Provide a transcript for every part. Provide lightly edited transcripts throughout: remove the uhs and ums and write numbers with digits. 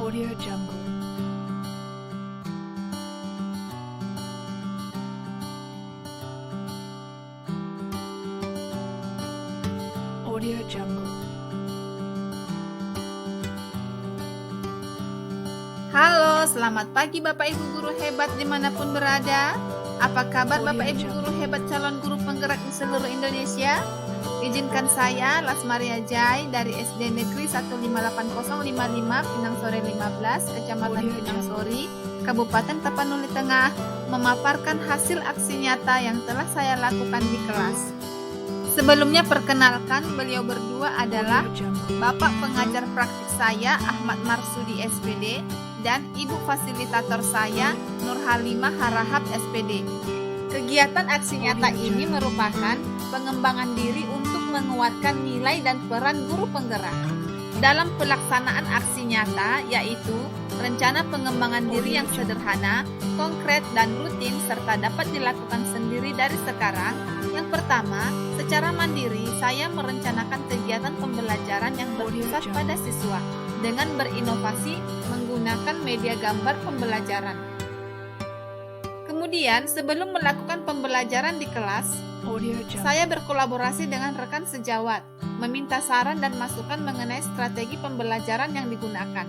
Audio Jungle. Audio Jungle. Halo, selamat pagi Bapak Ibu Guru hebat dimanapun berada. Apa kabar Bapak Ibu Guru hebat calon guru penggerak di seluruh Indonesia? Izinkan saya, Lasmaria Jai dari SD Negeri 158055 Pinang Sore 15, Kecamatan Pinang Sori, Kabupaten Tapanuli Tengah, memaparkan hasil aksi nyata yang telah saya lakukan di kelas. Sebelumnya perkenalkan, beliau berdua adalah Bapak pengajar praktik saya Ahmad Marsudi SPD dan Ibu fasilitator saya Nur Halimah Harahap SPD. Kegiatan aksi nyata ini merupakan pengembangan diri untuk menguatkan nilai dan peran guru penggerak. Dalam pelaksanaan aksi nyata yaitu rencana pengembangan diri yang sederhana, konkret dan rutin serta dapat dilakukan sendiri dari sekarang. Yang pertama, secara mandiri saya merencanakan kegiatan pembelajaran yang berpusat pada siswa dengan berinovasi menggunakan media gambar pembelajaran. Kemudian, sebelum melakukan pembelajaran di kelas, saya berkolaborasi dengan rekan sejawat, meminta saran dan masukan mengenai strategi pembelajaran yang digunakan.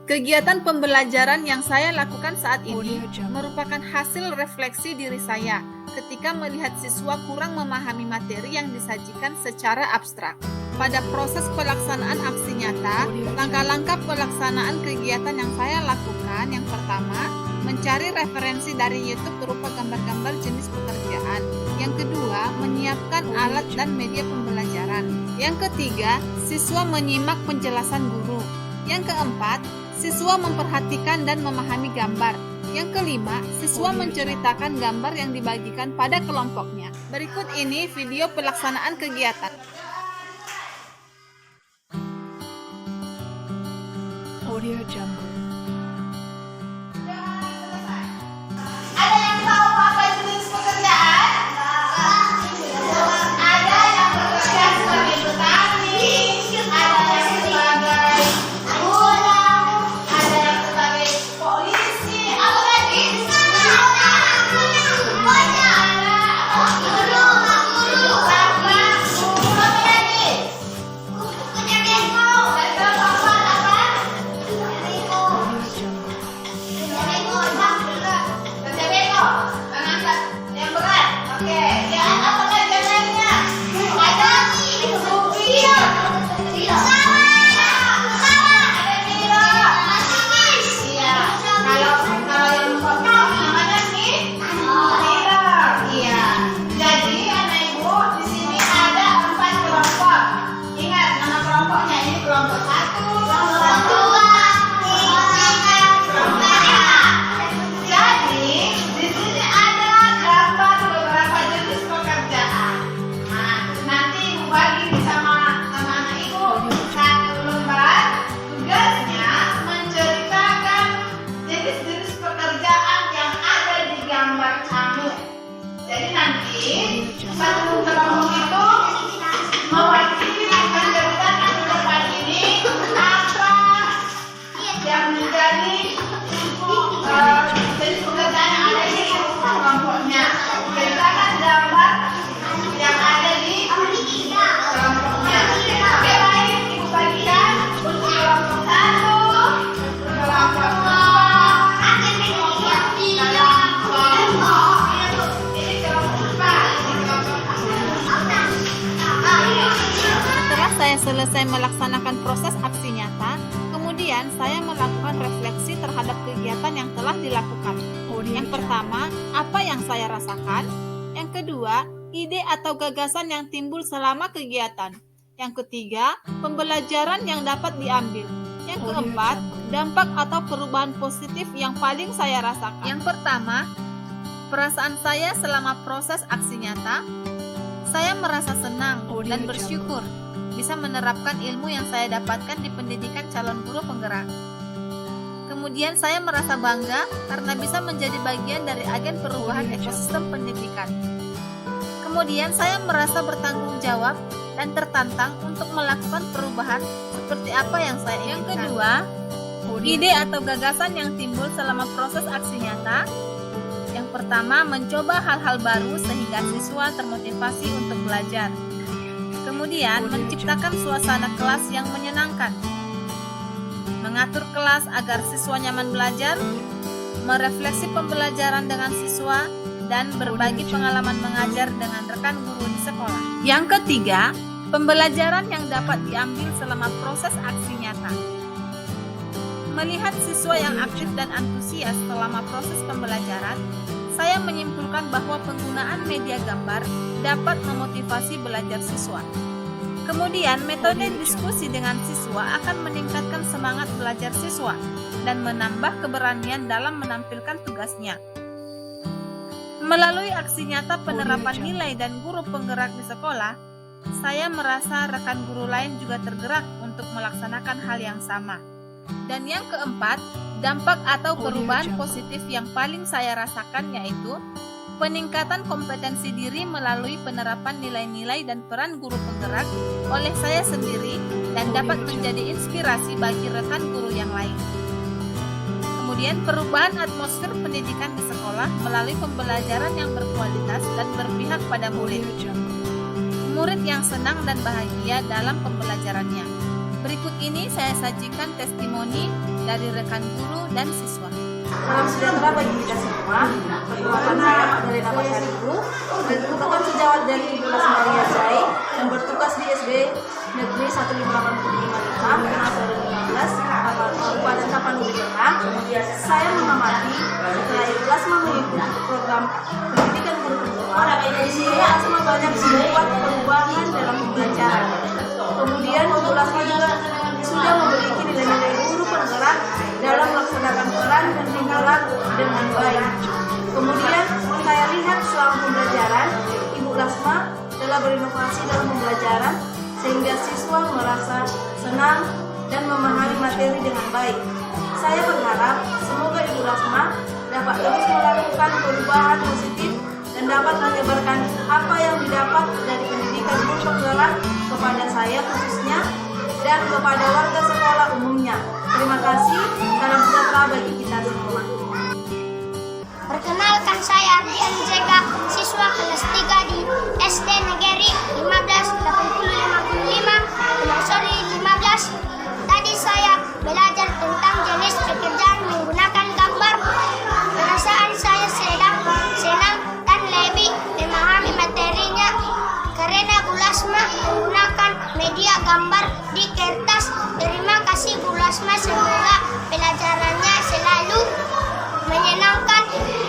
Kegiatan pembelajaran yang saya lakukan saat ini merupakan hasil refleksi diri saya ketika melihat siswa kurang memahami materi yang disajikan secara abstrak. Pada proses pelaksanaan aksi nyata, langkah-langkah pelaksanaan kegiatan yang saya lakukan yang pertama, mencari referensi dari YouTube berupa gambar-gambar jenis pekerjaan. Yang kedua, menyiapkan alat dan media pembelajaran. Yang ketiga, siswa menyimak penjelasan guru. Yang keempat, siswa memperhatikan dan memahami gambar. Yang kelima, siswa menceritakan gambar yang dibagikan pada kelompoknya. Berikut ini video pelaksanaan kegiatan. Audio Jungle. Ada yang tahu apa jenis pekerjaan? Ada yang bekerja sebagai petani, ada yang sebagai guru, ada yang sebagai polisi, apa lagi? Jadi nanti satu kelompok itu mewakili penjelasan di depan ini apa yang menjadi jenis pekerjaan yang ada di kelompoknya. Ceritakan gambar yang ada di kelompoknya. Oke, baik, ibu bagikan untuk kelompok satu, kelompok dua. Setelah saya selesai melaksanakan proses aksi nyata, kemudian saya melakukan refleksi terhadap kegiatan yang telah dilakukan. Yang pertama, apa yang saya rasakan? Yang kedua, ide atau gagasan yang timbul selama kegiatan. Yang ketiga, pembelajaran yang dapat diambil. Yang keempat, dampak atau perubahan positif yang paling saya rasakan. Yang pertama, perasaan saya selama proses aksi nyata, saya merasa senang dan bersyukur bisa menerapkan ilmu yang saya dapatkan di pendidikan calon guru penggerak. Kemudian saya merasa bangga karena bisa menjadi bagian dari agen perubahan ekosistem pendidikan. Kemudian saya merasa bertanggung jawab dan tertantang untuk melakukan perubahan seperti apa yang saya inginkan. Yang kedua, Ide atau gagasan yang timbul selama proses aksi nyata. Yang pertama, mencoba hal-hal baru sehingga siswa termotivasi untuk belajar. Kemudian, menciptakan suasana kelas yang menyenangkan. Mengatur kelas agar siswa nyaman belajar, merefleksi pembelajaran dengan siswa, dan berbagi pengalaman mengajar dengan rekan guru di sekolah. Yang ketiga, pembelajaran yang dapat diambil selama proses aksi nyata. Melihat siswa yang aktif dan antusias selama proses pembelajaran, saya menyimpulkan bahwa penggunaan media gambar dapat memotivasi belajar siswa. Kemudian, metode diskusi dengan siswa akan meningkatkan semangat belajar siswa dan menambah keberanian dalam menampilkan tugasnya. Melalui aksi nyata penerapan nilai dan guru penggerak di sekolah, saya merasa rekan guru lain juga tergerak untuk melaksanakan hal yang sama. Dan yang keempat, dampak atau perubahan positif yang paling saya rasakan yaitu peningkatan kompetensi diri melalui penerapan nilai-nilai dan peran guru penggerak oleh saya sendiri dan dapat menjadi inspirasi bagi rekan guru yang lain. Kemudian perubahan atmosfer pendidikan di sekolah melalui pembelajaran yang berkualitas dan berpihak pada murid. Murid yang senang dan bahagia dalam pembelajarannya. Berikut ini saya sajikan testimoni dari rekan guru dan siswa. Salam sejahtera bagi kita semua. Perkenalkan saya Magdalena Pasaribu, merupakan sejawat dari Ibu Lasmaria Zai yang bertugas di SD Negeri 15875 Kenasar 15 Kabupaten Tapanuli Tengah. Saya mengamati setelah Ibu Lasma mengikuti program pendidikan guru penggerak, Ibu Lasma banyak membuat perubahan dalam pembelajaran. Kemudian Ibu Lasma juga sudah memiliki nilai-nilai guru penggerak dalam melaksanakan peran dan tingkah dengan baik. Kemudian saya lihat selama pembelajaran, Ibu Lasma telah berinovasi dalam pembelajaran sehingga siswa merasa senang dan memahami materi dengan baik. Saya berharap semoga Ibu Lasma dapat terus melakukan perubahan positif dan dapat menyebarkan apa yang didapat dari pendidikan guru penggerak kepada saya khususnya dan kepada warga sekolah umumnya. Terima kasih. Salam sejahtera bagi kita semua. Perkenalkan saya Ardian Zeka, siswa kelas 3 di SD Negeri 158055, Kenasari 15. Tadi saya belajar tentang jenis pekerjaan menggunakan gambar. Perasaan saya senang dan lebih memahami materinya karena Bu Lasma menggunakan media gambar di kertas. Terima kasih Bu Lasma, semoga pelajarannya selalu menyenangkan.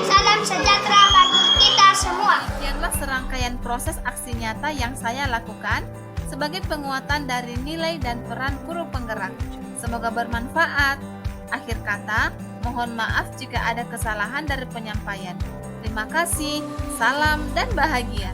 Salam sejahtera bagi kita semua. Demikianlah serangkaian proses aksi nyata yang saya lakukan sebagai penguatan dari nilai dan peran guru penggerak. Semoga bermanfaat. Akhir kata, mohon maaf jika ada kesalahan dari penyampaian. Terima kasih, salam dan bahagia.